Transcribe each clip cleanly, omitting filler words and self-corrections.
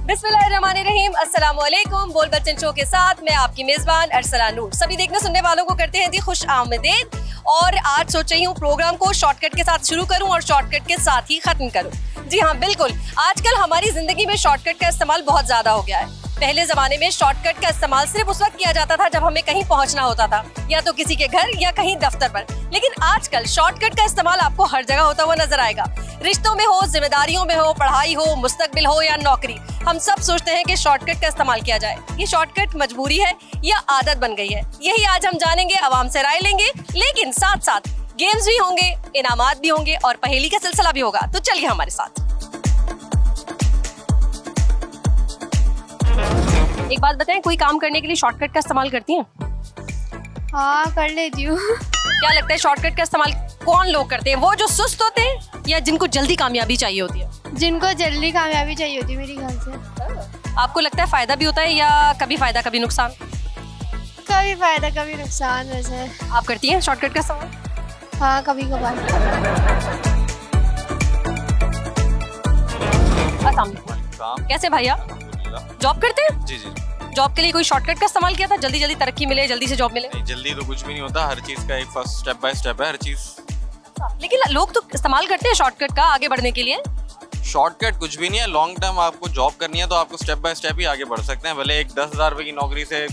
बिस्मिल्लाहिर्रहमानिर्रहीम, अस्सलाम वालेकुम। बोल बच्चन शो के साथ मैं आपकी मेजबान अरसला नूर। सभी देखने सुनने वालों को करते हैं जी खुश आमदीद। और आज सोच रही हूँ प्रोग्राम को शॉर्टकट के साथ शुरू करूँ और शॉर्टकट के साथ ही खत्म करूँ। जी हाँ बिल्कुल, आजकल हमारी जिंदगी में शॉर्टकट का इस्तेमाल बहुत ज्यादा हो गया है। पहले जमाने में शॉर्टकट का इस्तेमाल सिर्फ उस वक्त किया जाता था जब हमें कहीं पहुंचना होता था, या तो किसी के घर या कहीं दफ्तर पर। लेकिन आजकल शॉर्टकट का इस्तेमाल आपको हर जगह होता हुआ नजर आएगा। रिश्तों में हो, जिम्मेदारियों में हो, पढ़ाई हो, मुस्तकबिल हो या नौकरी, हम सब सोचते हैं कि शॉर्टकट का इस्तेमाल किया जाए। ये शॉर्टकट मजबूरी है या आदत बन गई है, यही आज हम जानेंगे, आवाम से राय लेंगे। लेकिन साथ साथ गेम्स भी होंगे, इनामात भी होंगे और पहेली का सिलसिला भी होगा। तो चलिए हमारे साथ। एक बात बताएं, कोई काम करने के लिए शॉर्टकट का इस्तेमाल करती हैं? हाँ, कर लेती हूँ। क्या लगता है शॉर्टकट का इस्तेमाल कौन लोग करते हैं? वो जो सुस्त होते हैं या जिनको जल्दी कामयाबी चाहिए होती है? जिनको जल्दी कामयाबी चाहिए होती है मेरे ख्याल से। आपको लगता है फायदा भी होता है या कभी फायदा कभी नुकसान? कभी फायदा कभी नुकसान। वैसे आप करती हैं शॉर्टकट का इस्तेमाल? हाँ, कभी कभार। कैसे भैया, जॉब करते हैं? जी जी। जॉब के लिए कोई शॉर्टकट का इस्तेमाल किया था? जल्दी जल्दी तरक्की मिले, जल्दी से जॉब मिले? नहीं, जल्दी तो कुछ भी नहीं होता, हर चीज का एक फर्स्ट स्टेप बाय स्टेप है हर चीज। लेकिन लोग तो इस्तेमाल करते हैं शॉर्टकट का आगे बढ़ने के लिए। शॉर्टकट कुछ भी नहीं है। लॉन्ग टर्म आपको जॉब करनी है तो आपको स्टेप बाय स्टेप ही आगे बढ़ सकते हैं। भले एक 10,000 रुपए की नौकरी से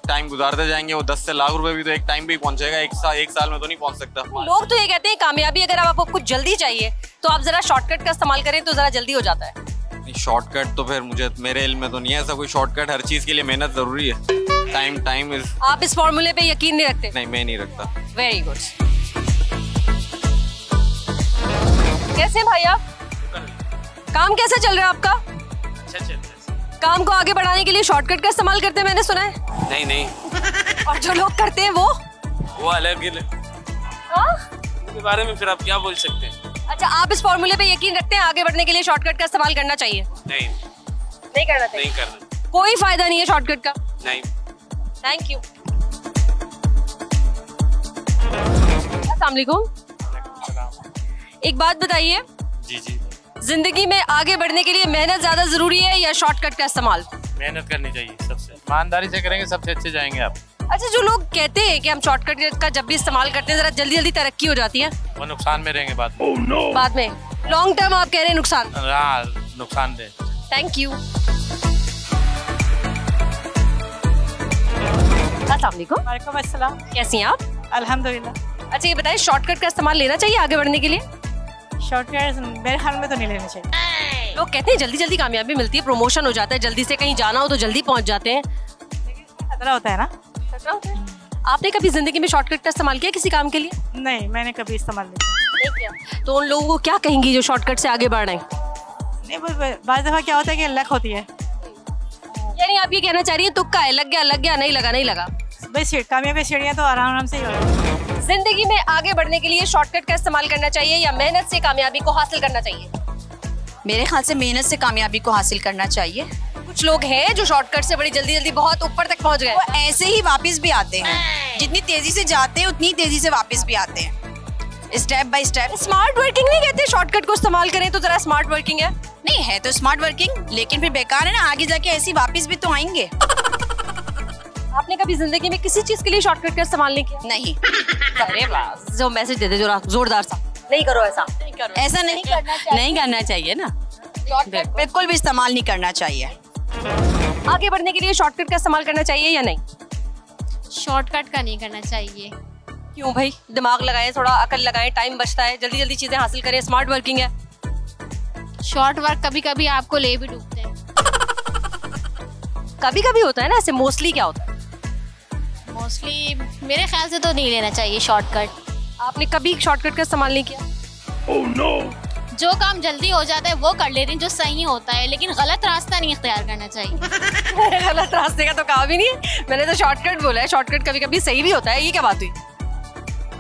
टाइम गुजारते जाएंगे, वो 10 से लाख रुपए भी तो एक टाइम भी पहुंचेगा। एक साल में तो नहीं पहुंच सकता। लोग तो ये कहते हैं कामयाबी अगर आपको कुछ जल्दी चाहिए तो आप जरा शॉर्टकट का इस्तेमाल करें तो जरा जल्दी हो जाता है। शॉर्टकट तो फिर मेरे इल्म में तो नहीं है ऐसा कोई शॉर्टकट। हर चीज के लिए मेहनत जरूरी है। Time is. आप इस फॉर्मूले पे यकीन नहीं रखते? नहीं, मैं नहीं रखता। Very good. कैसे भाई आप? काम कैसा चल रहा है आपका? अच्छा चल रहा है। काम को आगे बढ़ाने के लिए शॉर्टकट का इस्तेमाल करते हैं, मैंने सुना है। नहीं और जो लोग करते हैं वो अलग है। उनके बारे में फिर आप क्या बोल सकते हैं? अच्छा, आप इस फॉर्मूले पे यकीन रखते हैं आगे बढ़ने के लिए शॉर्टकट का इस्तेमाल करना चाहिए? नहीं करना चाहिए। नहीं करना। कोई फायदा नहीं है शॉर्टकट का? नहीं। Thank you. अस्सलाम वालेकुम। एक बात बताइए, जी जी। जिंदगी में आगे बढ़ने के लिए मेहनत ज्यादा जरूरी है या शॉर्टकट का इस्तेमाल? मेहनत करनी चाहिए सबसे। ईमानदारी से करेंगे सबसे अच्छे जाएंगे आप। अच्छा, जो लोग कहते हैं कि हम शॉर्टकट का जब भी इस्तेमाल करते हैं जरा जल्दी जल्दी तरक्की हो जाती है, वो नुकसान में रहेंगे बाद में। बाद में लॉन्ग टर्म आप कह रहे हैं नुकसान? हाँ, नुकसान दे। Thank you. अस्सलाम वालेकुम। वालेकुम अस्सलाम। कैसी हैं आप? अल्हम्दुलिल्लाह। अच्छा, ये बताइए शॉर्टकट का इस्तेमाल लेना चाहिए आगे बढ़ने के लिए? शॉर्टकट मेरे ख्याल में तो नहीं लेना चाहिए। लोग कहते हैं जल्दी जल्दी कामयाबी मिलती है, प्रमोशन हो जाता है, जल्दी से कहीं जाना हो तो जल्दी पहुंच जाते हैं। खतरा होता है ना। खतरा होता है। आपने कभी जिंदगी में शॉर्टकट का इस्तेमाल किया किसी काम के लिए? नहीं, मैंने कभी इस्तेमाल नहीं किया। तो उन लोगों को क्या कहेंगी जो शॉर्टकट से आगे बढ़ रहे हैं? नहीं, बाज़ दफ़ा क्या होता है कि लक होती है। यानी आप ये कहना चाह रही हैं तुक्का है, लग गया, नहीं लगा। बस कामयाबी सीढ़ियाँ तो आराम से ही होती है। जिंदगी में आगे बढ़ने के लिए शॉर्टकट का इस्तेमाल करना चाहिए या मेहनत से कामयाबी को हासिल करना चाहिए? मेरे ख्याल से मेहनत से कामयाबी को हासिल करना चाहिए। कुछ लोग हैं जो शॉर्टकट से बड़ी जल्दी बहुत ऊपर तक पहुंच गए। वो ऐसे ही वापस भी आते हैं, जितनी तेजी से जाते हैं उतनी तेजी से वापस भी आते हैं, step by step. Smart working नहीं कहते शॉर्टकट को इस्तेमाल करें तो जरा स्मार्ट वर्किंग है? नहीं है तो स्मार्ट वर्किंग, लेकिन फिर बेकार है ना, आगे जाके ऐसी वापस भी तो आएंगे। आपने कभी जिंदगी में किसी चीज के लिए शॉर्टकट का इस्तेमाल नहीं किया? नहीं। अरे वाह, जो मैसेज दे दे जोरदार सा, नहीं करो ऐसा। ऐसा नहीं करना चाहिए ना, बिल्कुल भी इस्तेमाल नहीं करना चाहिए। आगे बढ़ने के लिए शॉर्टकट का इस्तेमाल करना चाहिए या नहीं? शॉर्टकट का नहीं करना चाहिए। क्यों भाई? दिमाग लगाएं, थोड़ा अकल लगाएं, टाइम बचता है, जल्दी जल्दी चीजें हासिल करें, स्मार्ट वर्किंग है। शॉर्ट वर्क कभी कभी आपको ले भी डूबते हैं। कभी कभी होता है ना, ऐसे मोस्टली क्या होता है? मोस्टली मेरे ख्याल से तो नहीं लेना चाहिए शॉर्टकट। आपने कभी शॉर्टकट का इस्तेमाल नहीं किया? Oh, no. जो काम जल्दी हो जाता है वो कर लेते हैं जो सही होता है, लेकिन गलत रास्ता नहीं इख्तियार करना चाहिए। गलत रास्ते का तो कहा भी नहीं है, मैंने तो शॉर्टकट बोला है। शॉर्टकट कभी कभी सही भी होता है, ये क्या बात हुई?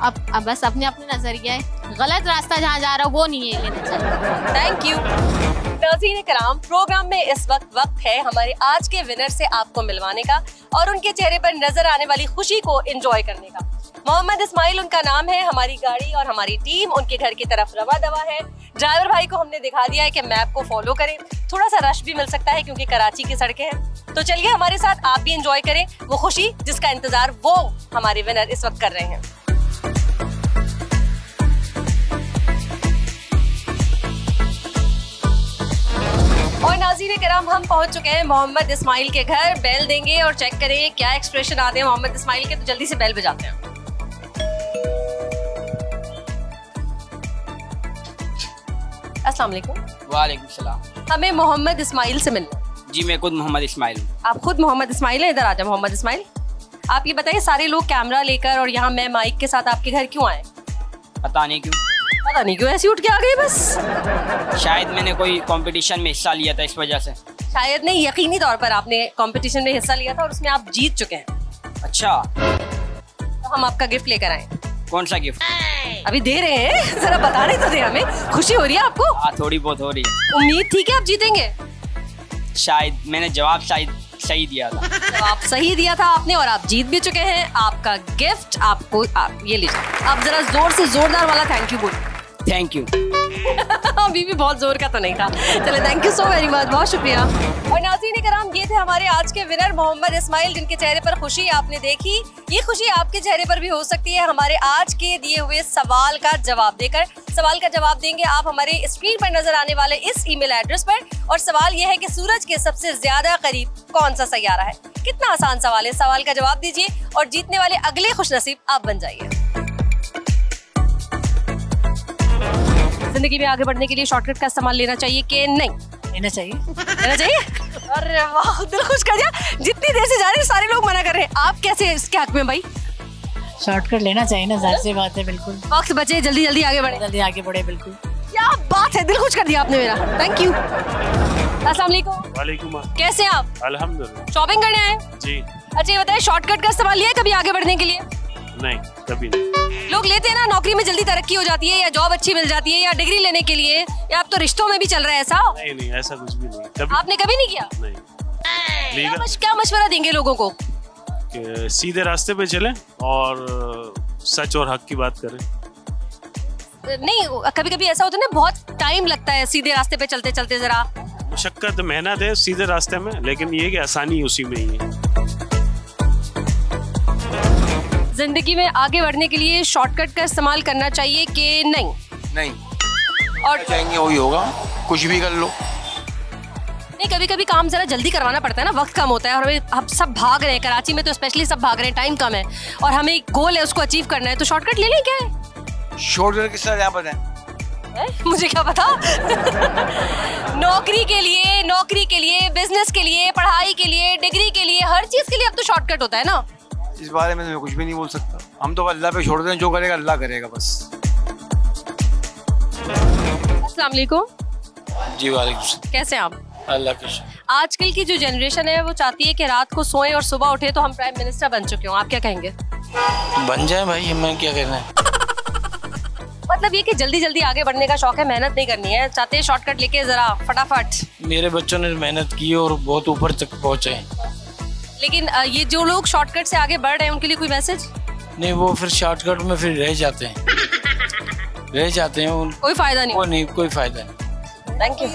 अब बस अपने नजरिया है, गलत रास्ता जहाँ जा रहा हो वो नहीं है लेना चाहिए। Thank you. नाज़रीन कराम, प्रोग्राम में इस वक्त है हमारे आज के विनर से आपको मिलवाने का और उनके चेहरे पर नजर आने वाली खुशी को एंजॉय करने का। मोहम्मद इस्माइल उनका नाम है। हमारी गाड़ी और हमारी टीम उनके घर की तरफ रवा दवा है। ड्राइवर भाई को हमने दिखा दिया है कि मैप को फॉलो करें, थोड़ा सा रश भी मिल सकता है क्योंकि कराची की सड़कें हैं। तो चलिए हमारे साथ आप भी एंजॉय करें वो खुशी जिसका इंतजार वो हमारे विनर इस वक्त कर रहे हैं। और नाज़रीन किराम हम पहुंच चुके हैं मोहम्मद इस्माइल के घर। बेल देंगे और चेक करेंगे क्या एक्सप्रेशन आते हैं मोहम्मद इस्माइल के। तो जल्दी से बेल बजाते हैं। अस्सलाम वालेकुम। वालेकुम सलाम। हमें मोहम्मद इस्माइल से मिलना। जी मैं खुद मोहम्मद इस्माइल। आप खुद मोहम्मद इस्माइल हैं? इधर आ जाओ मोहम्मद इस्माइल। आप ये बताइए सारे लोग कैमरा लेकर और यहाँ मैं माइक के साथ आपके घर क्यों आए? पता नहीं क्यों, पता नहीं क्यों, ऐसे उठ के आ गए बस। शायद मैंने कोई कंपटीशन में हिस्सा लिया था इस वजह से। शायद नहीं, यकीनी तौर पर आपने कंपटीशन में हिस्सा लिया था और उसमें आप जीत चुके हैं। अच्छा, तो हम आपका गिफ्ट लेकर आए। कौन सा गिफ्ट? अभी दे रहे हैं, जरा बताने तो दे हमें। खुशी हो रही है आपको? हाँ थोड़ी बहुत हो रही है। उम्मीद थी कि आप जीतेंगे? शायद मैंने जवाब शायद सही दिया था। आप सही दिया था आपने और आप जीत भी चुके हैं। आपका गिफ्ट आपको ये लीजिए। आप जरा जोर से जोरदार वाला थैंक यू बोलिए। Thank you. अभी भी बहुत जोर का तो नहीं था। चले, thank you so very much, बहुत शुक्रिया। और नाज़रीन किराम ये थे हमारे आज के विनर मोहम्मद इस्माइल, जिनके चेहरे पर खुशी आपने देखी। ये खुशी आपके चेहरे पर भी हो सकती है हमारे आज के दिए हुए सवाल का जवाब देकर। सवाल का जवाब देंगे आप हमारे स्क्रीन पर नजर आने वाले इस ईमेल एड्रेस पर। और सवाल यह है कि सूरज के सबसे ज्यादा करीब कौन सा सैयारा है? कितना आसान सवाल है। सवाल का जवाब दीजिए और जीतने वाले अगले खुशनसीब आप बन जाइए। जिंदगी में आगे बढ़ने के लिए शॉर्टकट का इस्तेमाल लेना चाहिए कि नहीं? लेना चाहिए। लेना चाहिए? अरे वाह, दिल खुश कर दिया। जितनी देर से जा रहे हैं सारे लोग मना कर रहे हैं। आप कैसे इसके हक में भाई? शॉर्टकट लेना चाहिए ना, जाहिर सी बात है। बिल्कुल वक्त बचे, जल्दी जल्दी आगे बढ़े। जल्दी आगे बढ़े। बिल्कुल, क्या बात है, दिल खुश कर दिया आपने मेरा। Thank you. अस्सलाम वालेकुम। वालेकुम। कैसे हैं आप? अल्हम्दुलिल्लाह। शॉपिंग करने आए? जी अच्छा ये बताइए शॉर्टकट का इस्तेमाल लिया है कभी आगे बढ़ने के लिए? नहीं, कभी नहीं। लोग लेते हैं ना, नौकरी में जल्दी तरक्की हो जाती है या जॉब अच्छी मिल जाती है या डिग्री लेने के लिए, या अब तो रिश्तों में भी चल रहा है ऐसा? नहीं नहीं, ऐसा कुछ भी नहीं। कभी आपने कभी नहीं किया? नहीं। क्या मशवरा देंगे लोगों को? कि सीधे रास्ते पे चलें और सच और हक की बात करें। नहीं, कभी कभी ऐसा होता है ना, बहुत टाइम लगता है सीधे रास्ते पे चलते चलते। जरा मुशक्कत मेहनत है सीधे रास्ते में, लेकिन ये कि आसानी उसी में ही है। जिंदगी में आगे बढ़ने के लिए शॉर्टकट का इस्तेमाल करना चाहिए कि नहीं? नहीं। और चाहेंगे वही होगा, कुछ भी कर लो। नहीं, कभी कभी काम जरा जल्दी करवाना पड़ता है ना, वक्त कम होता है और हमें हम सब भाग रहे हैं, कराची में तो स्पेशली सब भाग रहे हैं, टाइम कम है और हमें एक गोल है उसको अचीव करना है। तो शॉर्टकट ले लें क्या है? शॉर्टकट किस तरह बताएं? मुझे क्या पता। नौकरी के लिए, बिजनेस के लिए, पढ़ाई के लिए, डिग्री के लिए, हर चीज के लिए अब तो शॉर्टकट होता है ना। इस बारे में तो मैं कुछ भी नहीं बोल सकता। हम तो अल्लाह पे छोड़ दें, जो करेगा अल्लाह करेगा बस। अस्सलाम वालेकुम। जी वालेकुम। कैसे हैं आप? अल्लाह के शुक्र। आजकल की जो जनरेशन है वो चाहती है कि रात को सोएं और सुबह उठे तो हम प्राइम मिनिस्टर बन चुके हो। आप क्या कहेंगे? बन जाए भाई, हमें क्या करना है। मतलब ये कि जल्दी जल्दी आगे बढ़ने का शौक है, मेहनत नहीं करनी है, चाहते हैं शॉर्टकट लेके जरा फटाफट। मेरे बच्चों ने मेहनत की और बहुत ऊपर तक पहुंचे। लेकिन ये जो लोग शॉर्टकट से आगे बढ़ रहे हैं उनके लिए कोई मैसेज? नहीं, वो फिर शॉर्टकट में फिर रह जाते हैं। कोई फायदा नहीं। वो नहीं, कोई फायदा नहीं। Thank you.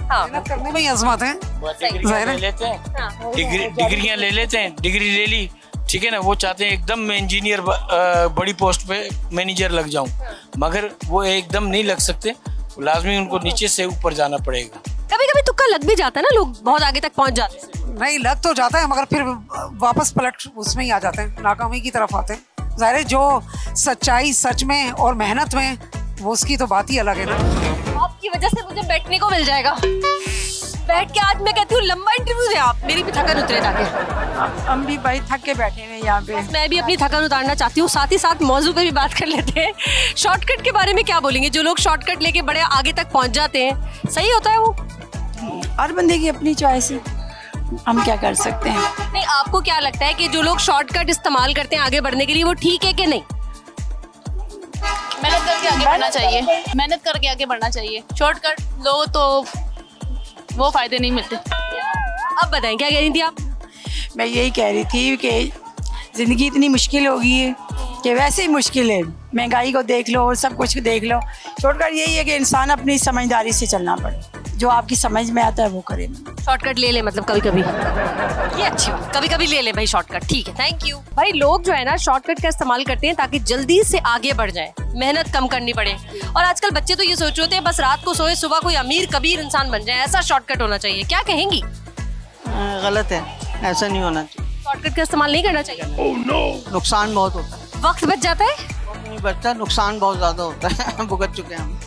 हाँ, करने में ही अजमत है। ले लेते हैं, डिग्रियां ले लेते हैं, डिग्री ले ली, ठीक है ना। वो चाहते हैं एकदम मैं इंजीनियर बड़ी पोस्ट पे मैनेजर लग जाऊं, मगर वो एकदम नहीं लग सकते। लाजमी उनको नीचे से ऊपर जाना पड़ेगा। कभी कभी तुक्का लग भी जाता है ना, लोग बहुत आगे तक पहुंच जाते हैं। नहीं, लग तो जाता है मगर फिर वापस पलट उसमें ही आ जाते हैं, नाकामी की तरफ आते हैं। जाहिर है जो सच्चाई सच में और मेहनत में, वो उसकी तो बात ही अलग है ना। आपकी वजह से मुझे बैठने को मिल जाएगा। बैठ के आज मैं कहती हूँ लंबा इंटरव्यू है। आप मेरी भी थकन उतरे जाके। हम भी भाई थक के बैठे हैं यहाँ पे। मैं भी अपनी थकन उतारना चाहती हूँ, साथ ही साथ मौजू पे भी बात कर लेते हैं। शॉर्टकट के बारे में क्या बोलेंगे? जो लोग शॉर्टकट लेके बड़े आगे तक पहुँच जाते हैं, सही होता है वो? हर बंदे की अपनी चॉइस है, हम क्या कर सकते हैं। नहीं, आपको क्या लगता है कि जो लोग शॉर्टकट इस्तेमाल करते हैं आगे बढ़ने के लिए, वो ठीक है कि नहीं? मेहनत करके आगे बढ़ना चाहिए। मेहनत करके आगे बढ़ना चाहिए। शॉर्टकट लो तो वो फायदे नहीं मिलते। अब बताएं क्या कह रही थी आप? मैं यही कह रही थी कि ज़िंदगी इतनी मुश्किल हो गई है कि वैसे ही मुश्किल है। महंगाई को देख लो और सब कुछ को देख लो। शॉर्टकट यही है कि इंसान अपनी समझदारी से चलना पड़े। जो आपकी समझ में आता है वो करें। शॉर्टकट ले ले मतलब कभी कभी, ये अच्छी बात, कभी कभी ले ले भाई शॉर्टकट, ठीक है, थैंक यू। भाई लोग जो है ना शॉर्टकट का इस्तेमाल करते हैं ताकि जल्दी से आगे बढ़ जाए, मेहनत कम करनी पड़े। और आजकल बच्चे तो ये सोच रहे होते हैं बस रात को सोए सुबह कोई अमीर कबीर इंसान बन जाए, ऐसा शॉर्टकट होना चाहिए। क्या कहेंगी? गलत है, ऐसा नहीं होना चाहिए। शॉर्टकट का इस्तेमाल नहीं करना चाहिए। oh, no. नुकसान बहुत होता है। वक्त बच जाता है? नहीं बचता, नुकसान बहुत ज्यादा होता है। भुगत चुके हैं हम।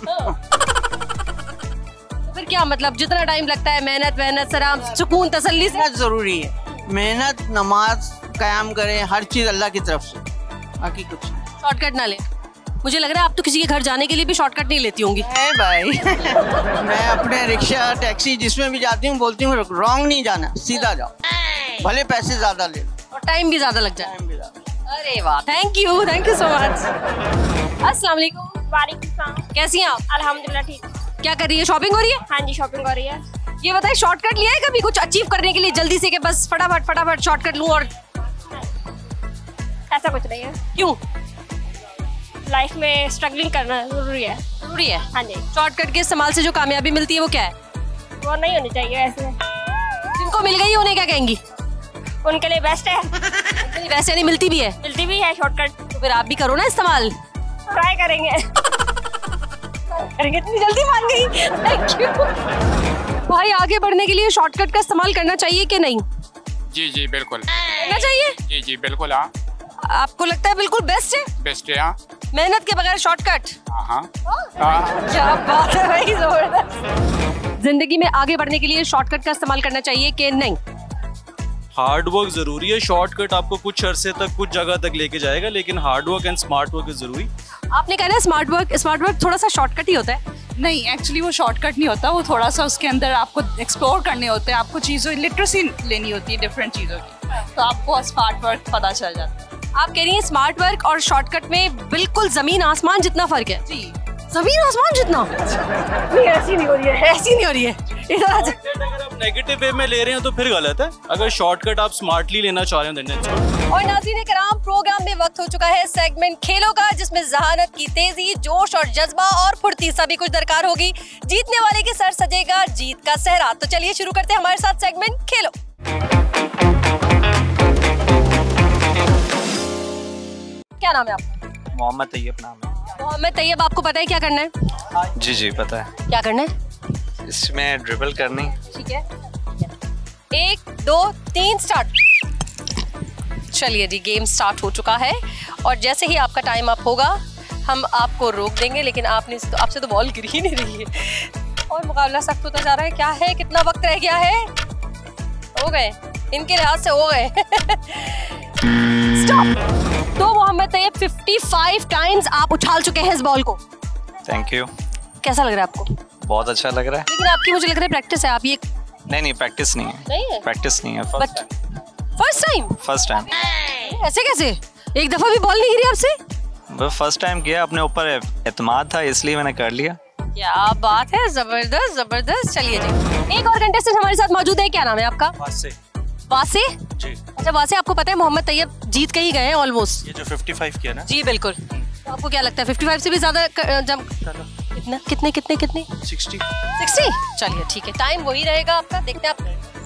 फिर क्या मतलब जितना टाइम लगता है मेहनत सराम सुकून तसल्ली से जरूरी है। मेहनत, नमाज कायम करें, हर चीज अल्लाह की तरफ से, बाकी कुछ नहीं। शॉर्टकट ना ले। मुझे लग रहा है आप तो किसी के घर जाने के लिए भी शॉर्टकट नहीं लेती होंगी। भाई मैं अपने रिक्शा टैक्सी जिसमें भी जाती हूँ बोलती हूँ रॉन्ग नहीं जाना, सीधा जाओ, भले पैसे ज्यादा ले और टाइम भी ज्यादा लग जाए। अरे वाह, थैंक यू सो मच। अस्सलाम वालेकुम। वालेकुम सलाम। कैसी हैं आप? अल्हम्दुलिल्लाह ठीक। क्या कर रही है, शॉपिंग हो रही है? हाँ जी शॉपिंग हो रही है। ये बताए शॉर्टकट लिया है कभी कुछ अचीव करने के लिए जल्दी से कि बस फटाफट शॉर्टकट लूं? और ऐसा कुछ नहीं है। क्यों? लाइफ में स्ट्रगलिंग करना जरूरी है। जरूरी है? हाँ जी। शॉर्टकट के इस्तेमाल से जो कामयाबी मिलती है वो क्या है? वो नहीं होनी चाहिए ऐसे। जिनको मिल गई उन्हें क्या कहेंगी? उनके लिए बेस्ट है। वैसे नहीं मिलती भी है? मिलती भी है शॉर्टकट। तो फिर आप भी करो ना इस्तेमाल। ट्राई करेंगे। इतनी जल्दी मान गई, थैंक यू। भाई आगे बढ़ने के लिए शॉर्टकट का इस्तेमाल करना चाहिए कि नहीं? जी बिल्कुल करना चाहिए। जी बिल्कुल। हाँ, आपको लगता है बिल्कुल बेस्ट है? बेस्ट है। हाँ, मेहनत के बगैर शॉर्टकट। हाँ। क्या बात है भाई, जबरदस्त। जिंदगी में आगे बढ़ने के लिए शॉर्टकट का इस्तेमाल करना चाहिए कि नहीं? हार्ड वर्क जरूरी है। शॉर्टकट आपको कुछ अरसे तक कुछ जगह तक लेके जाएगा, लेकिन hard work and smart work is जरूरी। आपने कहा ना स्मार्ट वर्क थोड़ा सा शॉर्टकट ही होता है। नहीं, एक्चुअली वो शॉर्टकट नहीं होता, वो थोड़ा सा उसके अंदर आपको एक्सप्लोर करने होते हैं, आपको चीज़ों लिटरेसी लेनी होती है डिफरेंट चीज़ों की, तो आपको स्मार्ट वर्क पता चल जाता है। आप कह रही हैं स्मार्ट वर्क और शॉर्टकट में बिल्कुल जमीन आसमान जितना फर्क है? जी, जमीन आसमान जितना? नहीं ऐसी नहीं हो रही है, ऐसी नहीं हो रही है। अगर आप नेगेटिव वे में ले रहे हैं तो फिर गलत है। अगर शॉर्टकट आप स्मार्टली लेना चाह रहे हो। और नाज़रीन कराम, प्रोग्राम में वक्त हो चुका है सेगमेंट खेलों का, जिसमें जहानत की तेजी, जोश और जज्बा और फुर्ती सभी कुछ दरकार होगी। जीतने वाले के सर सजेगा जीत का सेहरा। तो चलिए शुरू करते हैं हमारे साथ सेगमेंट खेलो। क्या नाम है आपका? मोहम्मद तैयब नाम है। मोहम्मद तैयब, आपको पता है क्या करना है? जी पता है। क्या करना है? इसमें ड्रिबल करनी। ठीक है, 1 2 3 स्टार्ट। चलिए जी, गेम स्टार्ट हो चुका है और जैसे ही आपका टाइम अप होगा हम आपको रोक देंगे, लेकिन आपसे तो बॉल गिर ही नहीं रही है और मुकाबला सख्त होता जा रहा है। क्या है, कितना वक्त रह गया है? हो गए, इनके लिहाज से हो गए। स्टॉप। तो मोहम्मद तैयब 55 टाइम्स आप उछाल चुके हैं इस बॉल को। Thank you. कैसा लग रहा है आपको? बहुत अच्छा लग रहा है। लेकिन आपकी मुझे लग रहा है प्रैक्टिस है। आप ये नहीं प्रैक्टिस नहीं है। नहीं है? प्रैक्टिस नहीं है। First time. ऐसे कैसे? एक दफा भी बॉल नहीं गिरी आपसे? फर्स्ट टाइम किया, अपने ऊपर एतमाद था इसलिए मैंने कर लिया। क्या बात है, जबरदस्त। चलिए जी, एक और कंटेस्टेंट हमारे साथ मौजूद है। क्या नाम है आपका? वासे जी। अच्छा वासे, आपको पता है मोहम्मद तैयब जीत के ही गए हैं ऑलमोस्ट। ये जो 55 किया ना? जी बिल्कुल। तो आपको क्या लगता है 55 से भी ज्यादा कितने 60? चलिए ठीक है, टाइम वही रहेगा आपका। देखते हैं आप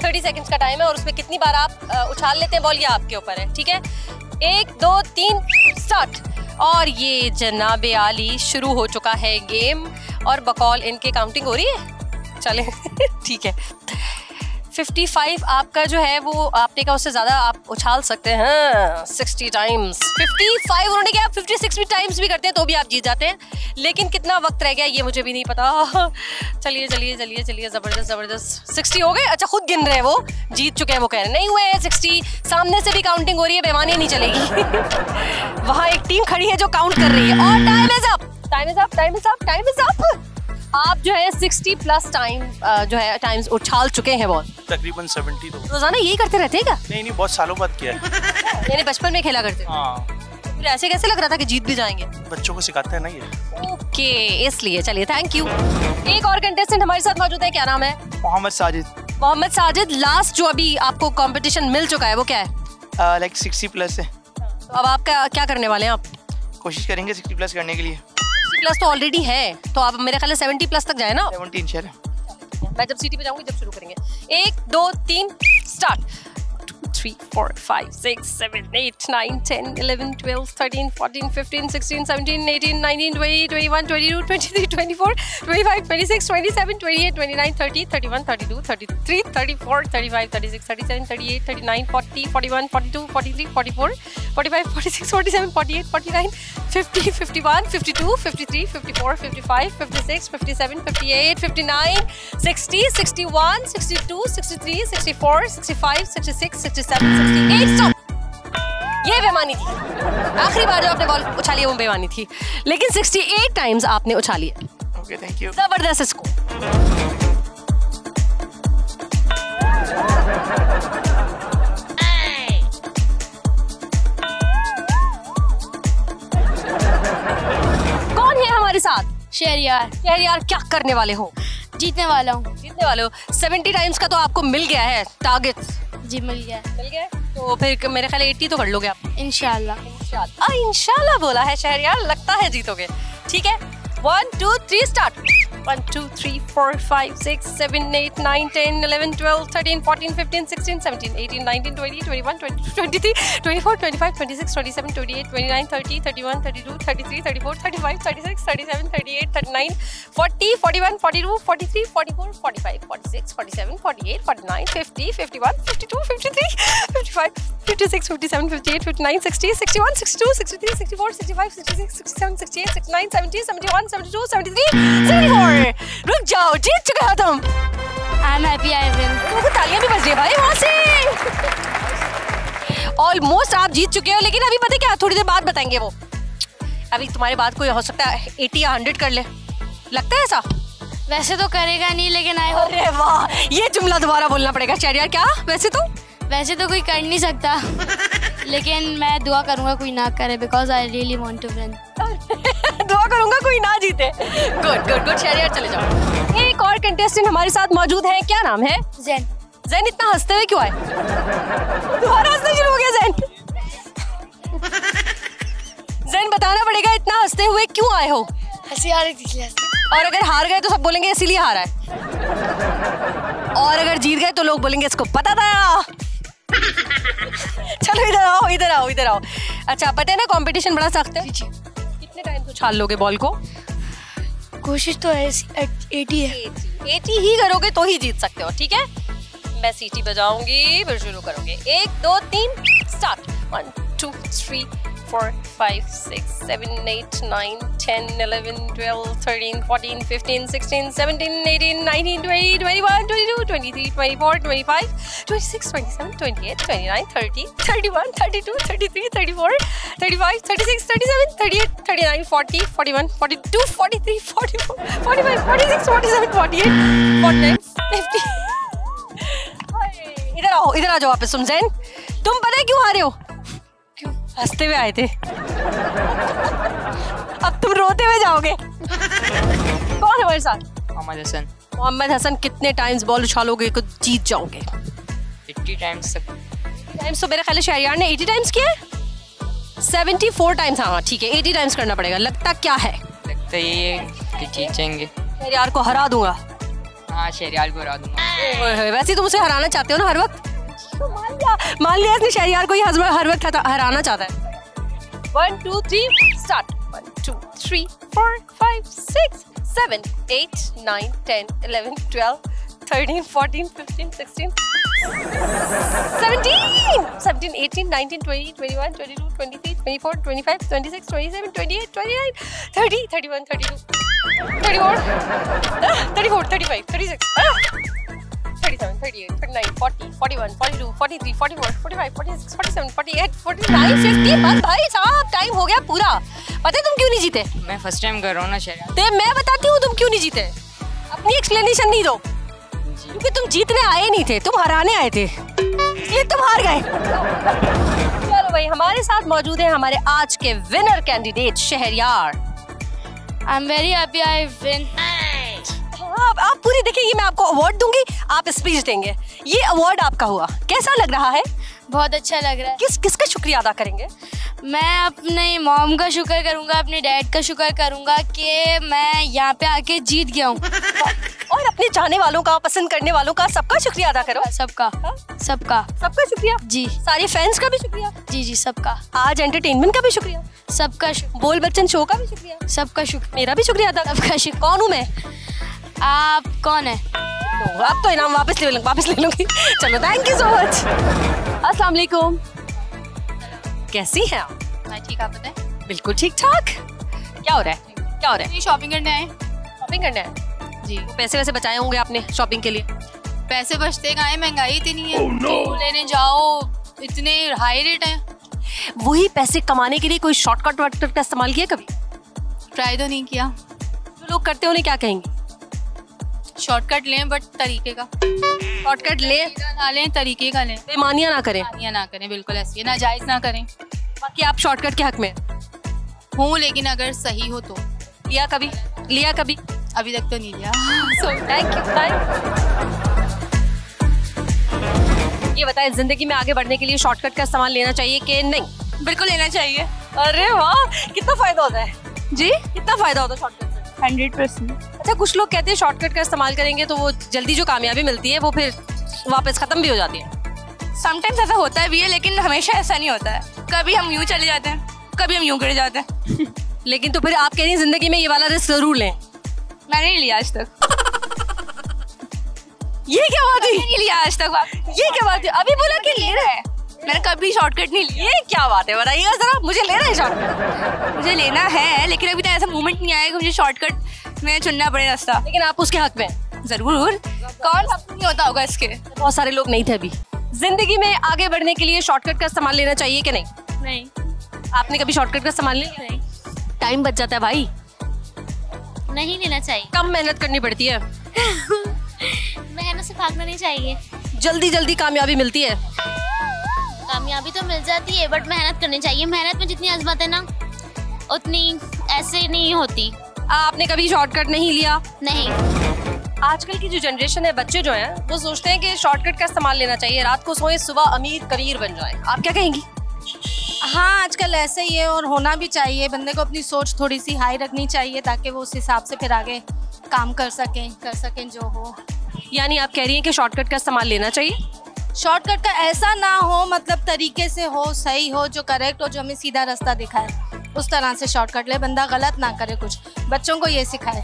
30 सेकंड्स का टाइम है और उसमें कितनी बार आप उछाल लेते हैं बॉल, ये आपके ऊपर है। ठीक है, 1 2 3 स्टार्ट। और ये जनाबे आली शुरू हो चुका है गेम और बकौल इनके काउंटिंग हो रही है। चले ठीक है, 55 आपका जो है वो आपने कहा उससे ज्यादा आप उछाल सकते हैं 60 टाइम्स। 55 उन्होंने कहा 56 भी टाइम्स भी करते हैं तो भी आप जीत जाते हैं, लेकिन कितना वक्त रह गया ये मुझे भी नहीं पता। चलिए जबरदस्त 60 हो गए। अच्छा, खुद गिन रहे हैं वो, जीत चुके हैं वो, कह रहे नहीं हुए हैं 60। सामने से भी काउंटिंग हो रही है, बेईमानी नहीं चलेगी। वहाँ एक टीम खड़ी है जो काउंट कर रही है और टाइम इज अप। आप जो है 60 प्लस टाइम्स उछाल चुके हैं बॉल। तकरीबन 70। तो रोजाना यही करते रहते हैं क्या? नहीं बहुत सालों बाद किया है। यानी बचपन में खेला करते? हाँ। फिर ऐसे कैसे लग रहा था कि जीत भी जाएंगे? बच्चों को सिखाते हैं ना ये। ओके, इसलिए। चलिए थैंक यू। एक और कंटेस्टेंट हमारे साथ मौजूद है। क्या नाम है? मोहम्मद साजिद। लास्ट जो अभी आपको कंपटीशन मिल चुका है वो क्या है? लाइक 60 प्लस है। तो अब आप क्या करने वाले हैं? आप कोशिश करेंगे 60 प्लस करने के लिए। 60 प्लस तो ऑलरेडी है, तो आप मेरे ख्याल से 70 प्लस तक जाए ना। 70 इंशाल्लाह। मैं जब सीटी पे जाऊंगी जब शुरू करेंगे। 1 2 3 स्टार्ट। 3 4 5 6 7 8 9 10 11 12 13 14 15 16 17 18 19 20 21 22 23 24 25 26 27 28 29 30 31 32 33 34 35 36 37 38 39 40 41 42 43 44 45 46 47 48 49 50 51 52 53 54 55 56 57 58 59 60 61 62 63 64 65 66 67 68 स्टॉप। ये बेईमानी थी। आखिरी बार जो आपने बॉल उछाली वो बेईमानी थी, लेकिन 68 टाइम्स आपने उछाली है। Okay, thank you. जबरदस्त इसको। कौन है हमारे साथ? शहरियार। शहरियार, क्या करने वाले हो? जीतने वाला हूँ। जीतने वाले हो। 70 टाइम्स का तो आपको मिल गया है टारगेट। जी मिल गया। मिल गया तो फिर मेरे ख्याल 80 तो कर लोगे आप। इंशाल्लाह। इंशाल्लाह बोला है शहरियार, लगता है जीतोगे। ठीक है, 1 2 3 स्टार्ट। 1 2 3 4 5 6 7 8 9 10 11 12 13 14 15 16 17 18 19 20 21 22 23 24 25 26 27 28 29 30 31 32 33 34 35 36 37 38 39 40 41 42 43 44 45 46 47 48 49 50 51 52 53 55 56 57 58 59 60 61 62 63 64 65 66 67 68 69 70 71 72 73 74। रुक जाओ, जीत चुके हो तुम। I am happy I win. तुमको तालियां भी बज रही है भाई वहां से। ऑलमोस्ट आप जीत चुके हो, लेकिन अभी पता है क्या, थोड़ी देर बाद बताएंगे वो। अभी तुम्हारे बाद कोई हो सकता है 80 या 100 कर ले, लगता है ऐसा? वैसे तो करेगा नहीं, लेकिन आई होप। अरे वाह, ये जुमला दोबारा बोलना पड़ेगा शहरियार। क्या वैसे तो कोई कर नहीं सकता, लेकिन मैं दुआ करूंगा कोई ना करे, because I really want to win. दुआ करूंगा कोई ना जीते। गुड गुड गुड शहरियार, चले जाओ। एक और कंटेस्टेंट हमारे साथ मौजूद है, क्या नाम है? जैन। जैन, इतना हंसते हुए क्यों आए? दोबारा हंसना शुरू हो गया जैन। जैन, बताना पड़ेगा इतना हंसते हुए क्यों आए हो? हंसी आ रही थी। और अगर हार गए तो सब बोलेंगे इसीलिए हारा है, और अगर जीत गए तो लोग बोलेंगे इसको पता था। चलो इधर आओ इधर आओ इधर आओ। अच्छा, पता है ना कंपटीशन बड़ा सख्त है। कितने टाइम तो उछाल लोगे बॉल को? कोशिश तो 80 है। 80 ही करोगे तो ही जीत सकते हो। ठीक है, मैं सीटी बजाऊंगी, फिर शुरू करोगे। 1 2 3 स्टार्ट। 1 2 3 4 5 6 7 8 9 10 11 12 13 14 15 16 17 18 19 20 21 22 23 24 25 26 27 28 29 30 31 32 33 34 35 36 37 38 39 40 41 42 43 44 45 46 47 48 49 50। इधर आ जाओ वापस। तुम जैन, तुम पता है क्यों हारे हो? क्यों? हंसते हुए आए थे, अब तुम रोते हुए जाओगे। कौन है हमारे साथ? मोहम्मद हसन। मोहम्मद हसन, कितने टाइम्स बॉल उछालोगे को जीत जाओगे? 80 टाइम्स तक। 80 टाइम्स तो मेरे ख्याल शहरियार ने 80 टाइम्स किया है। 74 टाइम्स। हाँ ठीक है, 80 टाइम्स करना पड़ेगा। लगता क्या है? लगता ये है कि जीत जाएंगे। शहरियार को हरा दूंगा। हाँ, शहरियार को हरा दूंगा। वैसे तुम उसे हराना चाहते हो ना हर वक्त। मान लिया इसने शहरियार को ही हर वक्त हराना चाहता है। 1 2 3 स्टार्ट। 1 2 3 4 5 6 7 8 9 10 11 12 13 14 15 16 17 18 19 20 21 22 23 24 25 26 27 28 29 30 31 32 34 34 35 36 37 38 39 40 41 42 43 44 45 46 47 48 49 50। बस भाई साहब, टाइम हो गया पूरा। पता है तुम क्यों नहीं जीते? मैं फर्स्ट टाइम कर रहा हूँ ना शहरियार। तो मैं बताती हूँ तुम क्यों नहीं जीते। अपनी एक्सप्लेनेशन नहीं दो, क्योंकि तुम जीतने आए नहीं थे, तुम हराने आए थे, इसलिए तुम हार गए। चलो भाई, हमारे साथ मौजूद है हमारे आज के winner candidate Shahryar. I am very happy I win. आप पूरी देखिए, ये मैं आपको अवार्ड दूंगी, आप स्पीच देंगे, ये अवार्ड आपका हुआ। कैसा लग रहा है? बहुत अच्छा लग रहा है। किसका शुक्रिया अदा करेंगे? मैं अपने मॉम का शुक्र करूंगा, अपने डैड का शुक्र करूंगा कि मैं यहाँ पे आके जीत गया हूँ। और अपने चाहने वालों का, पसंद करने वालों का, सबका शुक्रिया अदा करो। सबका सबका शुक्रिया जी। सारे फैंस का भी शुक्रिया जी सबका। आज एंटरटेनमेंट का भी शुक्रिया। सबका बोल बच्चन शो का भी शुक्रिया। सबका शुक्रिया। मेरा भी शुक्रिया अदा। सबका शुक्रिया। कौन हूँ मैं? आप कौन है? अब तो इनाम वापस ले लूंगी। चलो थैंक यू सो मच। अस्सलाम वालेकुम। कैसी हैं आप? मैं ठीक, आप बताएं? बिल्कुल ठीक ठाक। क्या हो रहा है? शॉपिंग करने आए। शॉपिंग करने आए जी। पैसे वैसे बचाए होंगे आपने शॉपिंग के लिए? पैसे बचते कहाँ हैं, महंगाई इतनी है। लेने जाओ इतने हाई रेट है। वही पैसे कमाने के लिए कोई शॉर्टकट वार्टकट का इस्तेमाल किया कभी? ट्राई तो नहीं किया। जो लोग करते हैं उन्हें क्या कहेंगे? शॉर्टकट लें बट तरीके का। शॉर्टकट लें तरीके का लें। बेईमानियां ना करें। ना करें, बिल्कुल ऐसी नाजायज ना करें। बाकी आप शॉर्टकट के हक में हूँ, लेकिन अगर सही हो तो। लिया कभी? अभी तक तो नहीं लिया। So, thank you. ये बताएं, जिंदगी में आगे बढ़ने के लिए शॉर्टकट का इस्तेमाल लेना चाहिए कि नहीं? बिल्कुल लेना चाहिए। अरे वाह, कितना फायदा होता है जी? कितना फायदा होता है शॉर्टकट से? 100%। अच्छा, कुछ लोग कहते हैं शॉर्टकट का इस्तेमाल करेंगे तो वो जल्दी जो कामयाबी मिलती है वो फिर वापस खत्म भी हो जाती है। समटाइम्स ऐसा होता भी है, लेकिन हमेशा ऐसा नहीं होता है। कभी हम यूँ चले जाते हैं, कभी हम यूँ गिर जाते हैं। लेकिन तो फिर आप कह रही हैं जिंदगी में ये वाला रिस्क जरूर लें। मैंने नहीं लिया आज तक। ये क्या बात है? नहीं लिया आज तक। ये क्या बात है? अभी बोला कि ले रहा है। मैंने कभी शॉर्टकट नहीं लिया। ये क्या बात है, बताइएगा जरा। मुझे लेना है शॉर्टकट। मुझे लेना है, लेकिन अभी तक ऐसा मोमेंट नहीं आया कि मुझे शॉर्टकट में चुनना पड़े रास्ता। लेकिन आप उसके हक में जरूर। कौन हक नहीं होता होगा इसके? बहुत सारे लोग नहीं थे अभी। जिंदगी में आगे बढ़ने के लिए शॉर्टकट का इस्तेमाल लेना चाहिए कि नहीं? नहीं। आपने कभी शॉर्टकट का इस्तेमाल नहीं किया? टाइम बच जाता है भाई। नहीं लेना चाहिए। कम मेहनत करनी पड़ती है। मेहनत से भागना नहीं चाहिए। जल्दी जल्दी कामयाबी मिलती है। कामयाबी तो मिल जाती है, बट मेहनत करनी चाहिए। मेहनत में जितनी अजमत है ना, उतनी ऐसे नहीं होती। आपने कभी शॉर्टकट नहीं लिया? नहीं। आजकल की जो जनरेशन है, बच्चे जो हैं वो सोचते हैं कि शॉर्टकट का इस्तेमाल लेना चाहिए, रात को सोए सुबह अमीर कबीर बन जाए। आप क्या कहेंगी? हाँ, आजकल ऐसे ही है और होना भी चाहिए। बंदे को अपनी सोच थोड़ी सी हाई रखनी चाहिए ताकि वो उस हिसाब से फिर आगे काम कर सकें जो हो। यानी आप कह रही हैं कि शॉर्टकट का इस्तेमाल लेना चाहिए? शॉर्टकट का ऐसा ना हो, मतलब तरीके से हो, सही हो, जो करेक्ट हो, जो हमें सीधा रास्ता दिखाए, उस तरह से शॉर्टकट ले। बंदा गलत ना करे। कुछ बच्चों को ये सिखाए,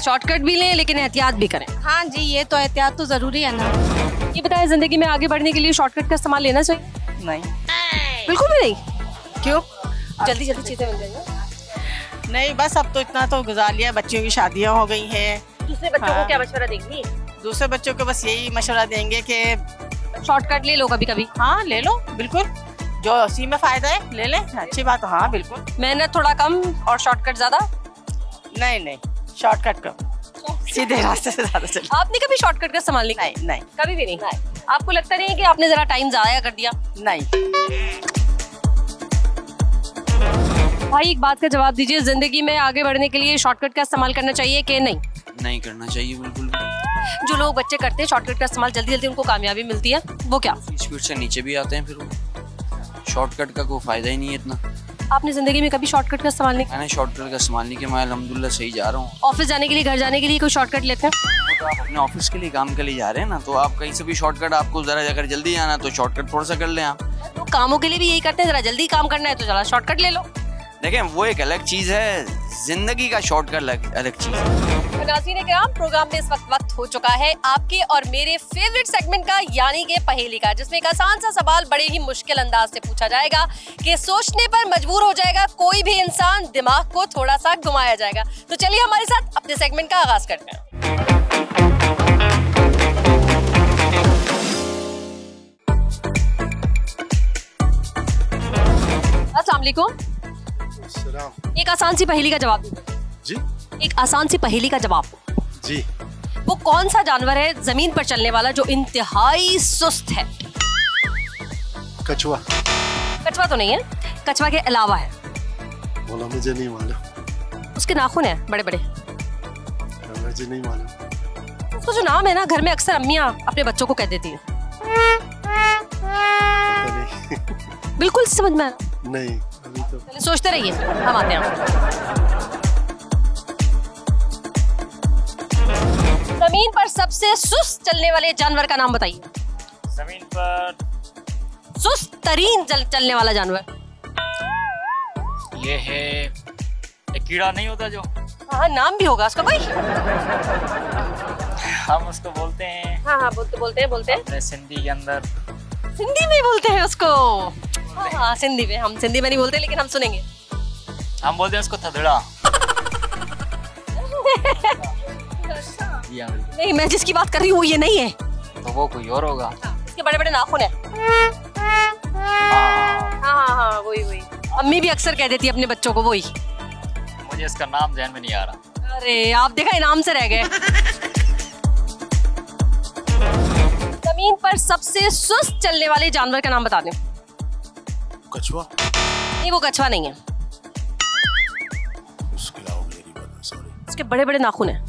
शॉर्टकट भी लें लेकिन एहतियात भी करें। हाँ जी, ये तो एहतियात तो जरूरी है ना। ये बताएं, जिंदगी में आगे बढ़ने के लिए शॉर्टकट का इस्तेमाल लेना चाहिए? नहीं, बिल्कुल भी नहीं। क्यों? जल्दी जल्दी चीजें मिल जाएंगी। नहीं, बस अब तो इतना तो गुजार लिया। बच्चियों की शादियां हो गई हैं। दूसरे बच्चों को क्या मशवरा देंगी? दूसरे बच्चों को बस यही मशवरा देंगे कि शॉर्टकट ले लो कभी कभी। हाँ, ले लो, बिल्कुल। जो उसी में फायदा है ले लें, अच्छी बात। हाँ बिल्कुल। मेहनत थोड़ा कम और शॉर्टकट ज्यादा? नहीं, शॉर्टकट कम, सीधे रास्ते से ज्यादा चल। आपने कभी शॉर्टकट का इस्तेमाल नहीं, कभी भी नहीं। आपको लगता नहीं है कि आपने जरा टाइम जाया कर दिया? नहीं। भाई, एक बात का जवाब दीजिए, जिंदगी में आगे बढ़ने के लिए शॉर्टकट का इस्तेमाल करना चाहिए कि नहीं? नहीं करना चाहिए बिल्कुल भी। जो लोग बच्चे करते हैं शॉर्टकट का इस्तेमाल, जल्दी जल्दी उनको कामयाबी मिलती है, वो क्या? स्पीड से नीचे भी आते हैं फिर वो। शॉर्टकट का कोई फायदा ही नहीं है इतना। आपने जिंदगी में कभी शॉर्टकट का इस्तेमाल नहीं? मैंने शॉर्टकट का इस्तेमाल नहीं किया। मैं अल्हम्दुलिल्लाह सही जा रहा हूँ। ऑफिस जाने के लिए, घर जाने के लिए कोई शॉर्टकट लेते हैं? तो आप अपने ऑफिस के लिए, काम के लिए जा रहे हैं ना, तो आप कहीं से भी शॉर्टकट, आपको जरा अगर जल्दी आना तो शॉर्टकट थोड़ा सा कर लें आप। तो कामों के लिए भी यही करते हैं, जरा जल्दी काम करना है तो जरा शॉर्टकट ले लो। देखें, वो एक अलग चीज है, जिंदगी का शॉर्टकट अलग चीज है। नाज़रीन-ए-किराम, प्रोग्राम में इस वक्त हो चुका है आपके और मेरे फेवरेट सेगमेंट का, यानी कि पहेली का, जिसमें एक आसान सा सवाल बड़े ही मुश्किल अंदाज से पूछा जाएगा कि सोचने पर मजबूर हो जाएगा कोई भी इंसान, दिमाग को थोड़ा सा घुमाया जाएगा। तो चलिए हमारे साथ अपने सेगमेंट का आगाज करते हैं। अस्सलाम वालेकुम। एक आसान सी पहेली का जवाब दीजिए। जी? एक आसान सी पहेली का जवाब। जी। वो कौन सा जानवर है जमीन पर चलने वाला जो इंतहाई सुस्त है? कछुआ। कछुआ तो नहीं है, कछुआ के अलावा है। बोला मुझे नहीं मालूम। उसके नाखून है बड़े बड़े। मुझे नहीं मालूम। उसका जो नाम है ना, घर में अक्सर अम्मियाँ अपने बच्चों को कह देती हैं। बिल्कुल समझ में नहीं, अभी तो। चलिए सोचते रहिए, हम आते हैं। जमीन पर सबसे सुस्त चलने वाले जानवर का नाम बताइए। जमीन पर सुस्त तरीन चलने वाला जानवर। ये है एक कीड़ा नहीं होता जो, हाँ नाम भी होगा उसका कोई। हम उसको बोलते हैं, हाँ बोलते हैं अपने सिंधी के अंदर। सिंधी में बोलते हैं उसको। हाँ सिंधी में, हम सिंधी में नहीं बोलते लेकिन हम सुनेंगे। हम बोलते हैं उसको थदड़ा। नहीं, मैं जिसकी बात कर रही हूँ वो ये नहीं है, तो वो कोई और होगा। इसके बड़े बड़े नाखून है। हाँ वही अम्मी भी अक्सर कह देती है अपने बच्चों को वही। मुझे इसका नाम ध्यान में नहीं आ रहा। अरे आप देखा इनाम से रह गए। जमीन पर सबसे सुस्त चलने वाले जानवर का नाम बता दें। कछुआ। नहीं वो कछुआ नहीं है, उसके बड़े बड़े नाखून है।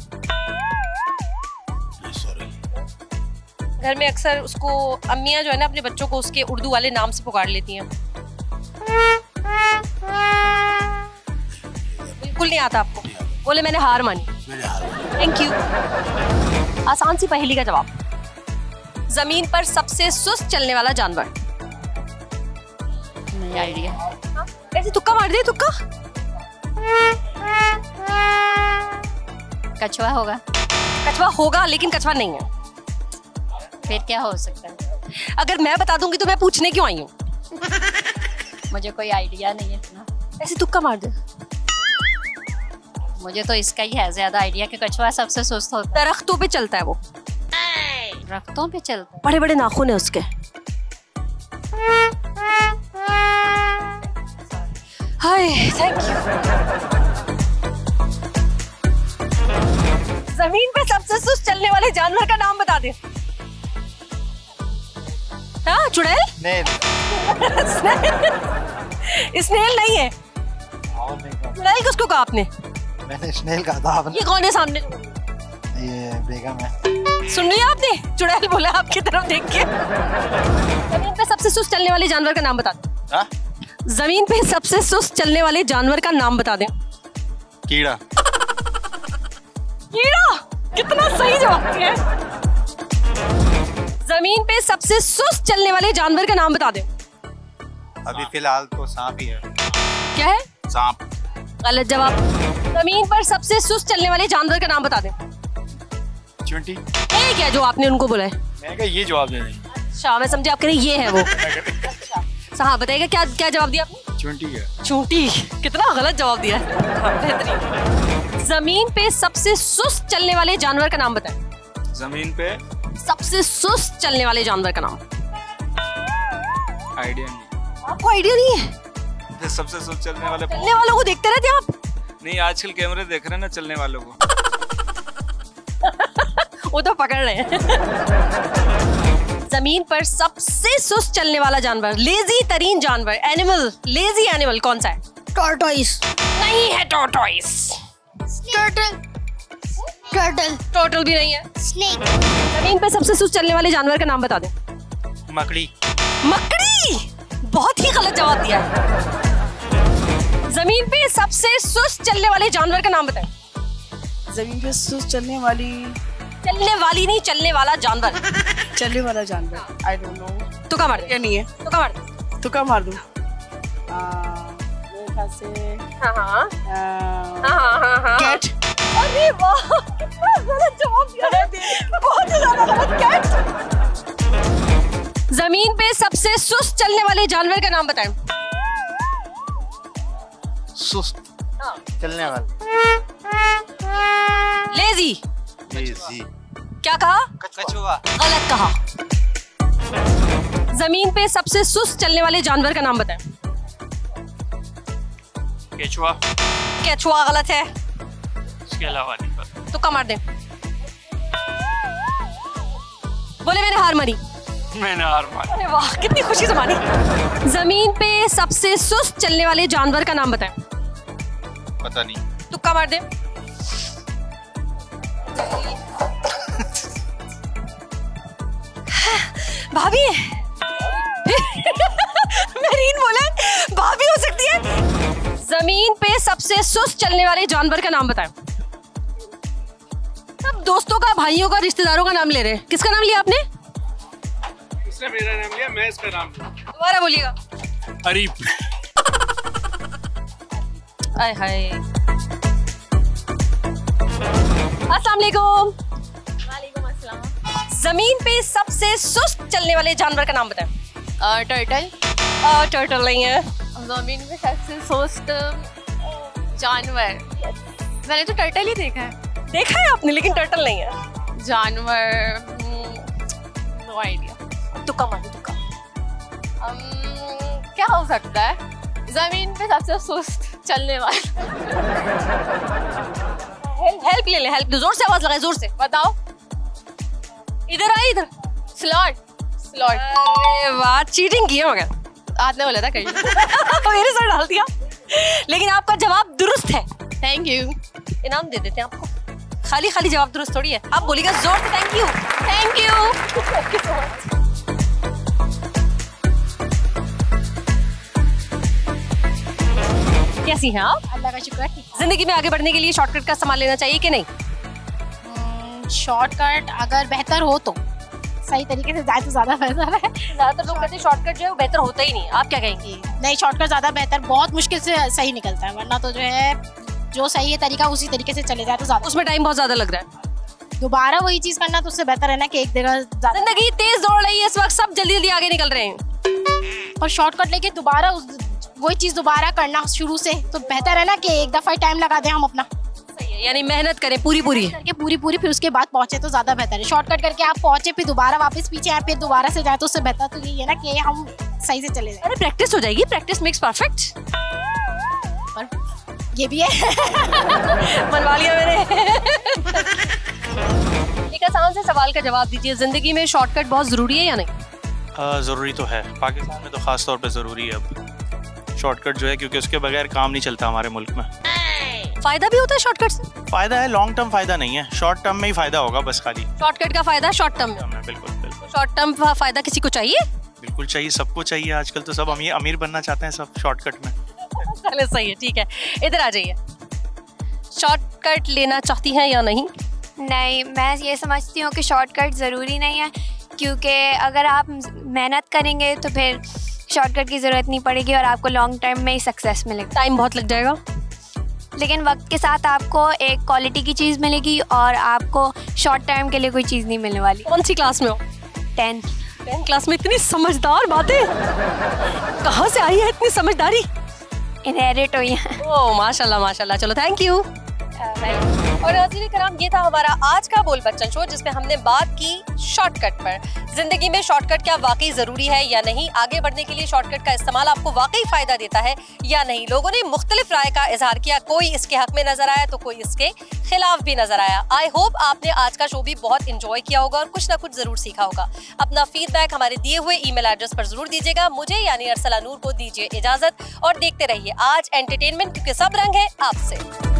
घर में अक्सर उसको अम्मियां जो है ना अपने बच्चों को उसके उर्दू वाले नाम से पुकार लेती हैं। बिल्कुल नहीं आता आपको? बोले मैंने हार मानी। Thank you. आसान सी पहेली का जवाब। जमीन पर सबसे सुस्त चलने वाला जानवर। नहीं आइडिया। ऐसे तुक्का मार दे, तुक्का। कछुआ होगा। कछुआ होगा लेकिन कछुआ नहीं है। फिर क्या हो सकता है? अगर मैं बता दूंगी तो मैं पूछने क्यों आई हूँ? मुझे कोई आइडिया नहीं है इतना। ऐसे तुक्का मार दे। मुझे तो इसका ही है ज्यादा आइडिया कि कछुआ सबसे सुस्त होता है। दरख्तों पे चलता है वो। दरख्तों पे चलता है। बड़े बड़े नाखून है उसके। Hi thank you. जमीन पे सबसे सुस्त चलने वाले जानवर का नाम बता दे। हाँ चुड़ैल? स्नेल नहीं है। चुड़ैल किसको कहा आपने? मैंने स्नेल कहा था आपने। ये कौन है सामने? ये बेगम है। सुन लिया आपने? चुड़ैल बोला आपकी तरफ देख के। जमीन पे सबसे सुस्त चलने वाले जानवर का नाम बता दे। जमीन पे सबसे सुस्त चलने वाले जानवर का नाम बता दे। कीड़ा। कीड़ा? कितना सही जवाब दिया। जमीन पे सबसे सुस्त चलने वाले जानवर का नाम बता दे। अभी फिलहाल तो सांप ही है। क्या है? सांप। गलत जवाब। जमीन पर सबसे सुस्त चलने वाले जानवर का नाम बता दे। चींटी। ये क्या जो आपने उनको बोला है? मैं क्या ये जवाब दे रही। अच्छा मैं समझे आप कह रहे ये है वो। अच्छा हाँ बताइएगा क्या क्या जवाब दिया आपने? चींटी है। चूंटी? कितना गलत जवाब दिया है। बेहतरीन। जमीन पे सबसे सुस्त चलने वाले जानवर का नाम बताएं। जमीन पे सबसे सुस्त चलने वाले जानवर का नाम। आइडिया नहीं। आपको आइडिया नहीं है? सबसे सुस्त चलने वालों को देखते रहते हैं आप? नहीं आजकल कैमरे देख रहे हैं ना चलने वालों को। वो तो पकड़ रहे हैं। जमीन पर सबसे सुस्त चलने वाला जानवर, लेजी तरीन जानवर, एनिमल, लेजी एनिमल कौन सा है? टॉर्टोइस। नहीं है टॉर्टोइस। टर्टल। टर्टल। टर्टल भी नहीं है। स्नेक। जमीन पे सबसे सुस्त चलने वाले जानवर का नाम बता दे। मकड़ी। मकड़ी? बहुत ही गलत जवाब दिया है। जमीन पे सबसे सुस्त चलने वाले जानवर का नाम बताएं। जमीन पे सुस्त चलने वाली नहीं, चलने वाला जानवर। चलने वाला जानवर। I don't know. तुक्का मार दे। क्या नहीं है? तुक्का मार दे। तुक्का मार दूं। मेरे ख्याल से हाँ। कैट। अरे वाह कितना गलत जवाब दिया है। बहुत ही ज्यादा गलत। कैट। जमीन पे सबसे सुस्त चलने वाले जानवर का नाम बताएं। सुस्त चलने वाला। लेजी। क्या कहा? कछुआ। गलत कहा। जमीन पे सबसे सुस्त चलने वाले जानवर का नाम बताएं। केचुआ। केचुआ गलत है। इसके अलावा नहीं पता। तुक्का मार दे। बोले मैंने हार मानी। मैंने हार मानी। अरे वाह कितनी खुशी से मानी। जमीन पे सबसे सुस्त चलने वाले जानवर का नाम बताएं। पता नहीं। तुक्का मार दे। भाभी मेरीन बोले भाभी हो सकती है। जमीन पे सबसे सुस्त चलने वाले जानवर का नाम बताएं। दोस्तों का, भाइयों का, रिश्तेदारों का नाम ले रहे हैं। किसका नाम लिया आपने? इसने मेरा नाम लिया, मैं इसका नाम लिया। दोबारा बोलिएगा। अरीफ। आय हाय। अस्सलाम वालेकुम। वालेकुम अस्सलाम। जमीन पे सबसे सुस्त चलने वाले जानवर का नाम बताएं। टर्टल। टर्टल नहीं है। जमीन पे सबसे सुस्त जानवर, मैंने तो टर्टल ही देखा है। देखा है आपने, लेकिन टर्टल नहीं है। जानवर, नो आइडिया। तुक्का मारो, तुक्का। क्या हो सकता है जमीन पे सबसे सुस्त चलने वाला? हेल्प ले ले, हेल्प। जोर से आवाज लगाए, जोर से बताओ। इधर आई, इधर। स्लॉट। स्लॉट। अरे वाह, चीटिंग की है मगर। आपने बोला था कहीं। मेरे सर डाल दिया, लेकिन आपका जवाब दुरुस्त है। Thank you. इनाम दे देते हैं आपको। खाली खाली जवाब दुरुस्त थोड़ी है। आप बोलिएगा जोर से थैंक यू। Thank you. कैसी हैं आप? अल्लाह का शुक्र। जिंदगी में आगे बढ़ने के लिए शॉर्टकट का इस्तेमाल लेना चाहिए कि नहीं? शॉर्टकट अगर बेहतर हो तो सही तरीके से जाए तो ज्यादा बेहतर है। ज्यादातर लोग कहते हैं शॉर्टकट जो है वो बेहतर होता ही नहीं। आप क्या कहेंगी? नहीं, शॉर्टकट ज्यादा बेहतर, बहुत मुश्किल से सही निकलता है, वरना तो जो है जो सही है तरीका उसी तरीके से चले जाए तो ज्यादा। उसमें टाइम बहुत ज्यादा लग रहा है। दोबारा वही चीज करना तो उससे बेहतर है ना कि एक जगह। जिंदगी तेज दौड़ रही है इस वक्त, सब जल्दी जल्दी आगे निकल रहे हैं, और शॉर्टकट लेके दोबारा वही चीज दोबारा करना शुरू से तो बेहतर है ना कि एक दफा टाइम लगा दें हम अपना। सही है, यानी मेहनत करें पूरी करके पूरी फिर उसके बाद पहुंचे तो ज्यादा बेहतर है। शॉर्टकट करके आप पहुंचे फिर दोबारा वापस पीछे आए फिर दोबारा से जाए तो उससे बेहतर तो यही है ना कि हम सही से चले जाए। अरे प्रैक्टिस हो जाएगी, प्रैक्टिस मेक्स परफेक्ट। ये भी है। मनवा लिया मैंने। एक आसान से सवाल का जवाब दीजिए, जिंदगी में शॉर्टकट बहुत जरूरी है या नहीं? ज़रूरी तो है, पाकिस्तान में तो खास तौर पे ज़रूरी है अब शॉर्टकट जो है, क्योंकि उसके बगैर काम नहीं चलता हमारे मुल्क में। फायदा भी होता है शॉर्टकट से? फायदा है, लॉन्ग टर्म फायदा नहीं है, शॉर्ट टर्म में ही फायदा होगा बस खाली। शॉर्टकट का फायदा शॉर्ट टर्म में? बिल्कुल बिल्कुल। शॉर्ट टर्म फायदा किसी को चाहिए? बिल्कुल चाहिए, सबको चाहिए। आजकल तो सब अमीर बनना चाहते हैं सब शॉर्टकट में। चलो सही है, ठीक है, इधर आ जाइए। शॉर्टकट लेना चाहती हैं या नहीं? नहीं, मैं ये समझती हूँ कि शॉर्टकट ज़रूरी नहीं है, क्योंकि अगर आप मेहनत करेंगे तो फिर शॉर्टकट की ज़रूरत नहीं पड़ेगी और आपको लॉन्ग टर्म में ही सक्सेस मिलेगा। टाइम बहुत लग जाएगा, लेकिन वक्त के साथ आपको एक क्वालिटी की चीज़ मिलेगी और आपको शॉर्ट टाइम के लिए कोई चीज़ नहीं मिलने वाली। कौन सी क्लास में हो? 10th क्लास में। इतनी समझदार बातें कहाँ से आई है, इतनी समझदारी? इनहेरिट हुई है। ओह माशाल्लाह माशाल्लाह। चलो थैंक यू। और नाज़रीन कराम, ये था हमारा आज का बोल बच्चन शो, जिसमें हमने बात की शॉर्टकट पर। जिंदगी में शॉर्टकट क्या वाकई जरूरी है या नहीं? आगे बढ़ने के लिए शॉर्टकट का इस्तेमाल आपको वाकई फायदा देता है या नहीं? लोगों ने मुख्तलिफ राय का इजहार किया, कोई इसके हक में नजर आया तो कोई इसके खिलाफ भी नजर आया। आई होप आपने आज का शो भी बहुत इंजॉय किया होगा और कुछ ना कुछ जरूर सीखा होगा। अपना फीडबैक हमारे दिए हुए ईमेल एड्रेस पर जरूर दीजिएगा। मुझे यानी अरसला नूर को दीजिए इजाजत और देखते रहिए आज एंटरटेनमेंट, क्योंकि सब रंग है आपसे।